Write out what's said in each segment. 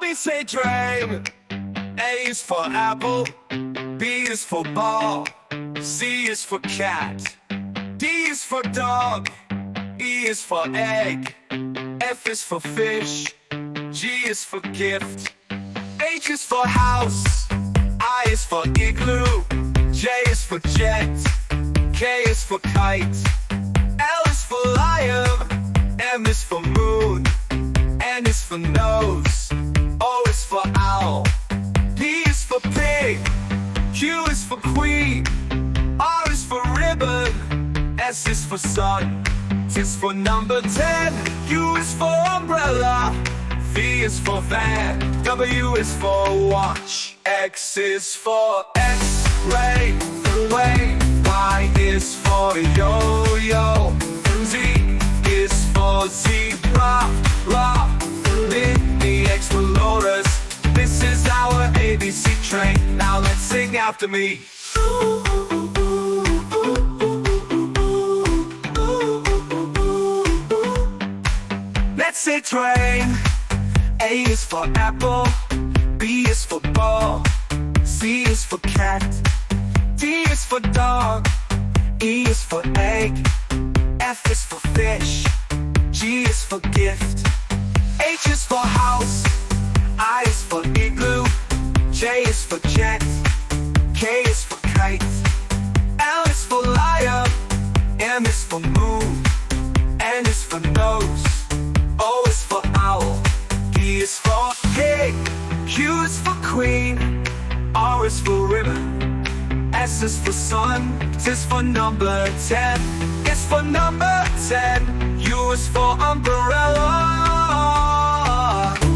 Bobby say train. A is for apple, B is for ball, C is for cat, D is for dog, E is for egg, F is for fish, G is for gift, H is for house, I is for igloo, J is for jet, K is for kite, L is for lion, M is for moon, N is for nose, O is for owl, P is for pig, Q is for queen, R is for ribbon, S is for sun, T is for number 10, U is for umbrella, V is for van, W is for watch, X is for X-ray, Y is for yo-yo, Z is for zebra, the explorers. This is our ABC train. Now let's sing after me. Let's say train. A is for apple, B is for ball, C is for cat, D is for dog, E is for egg, F is for fish, G is for gift, H is for house, I is for igloo, J is for jet, K is for kite, L is for lion, M is for moon, N is for nose, O is for owl, P is for pig, Q is for queen, R is for ribbon, S is for sun, T is for number 10, S for number 10, U is for umbrella,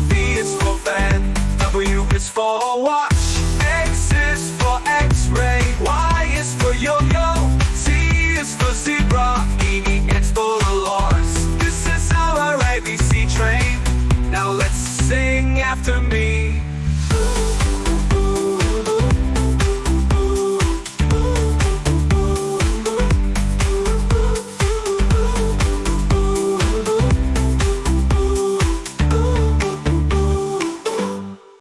V is for van, W is for watch, X is for X-ray, Y is for yo-yo, Z is for zebra, E is for Lars. This is our ABC train. Now let's sing after me.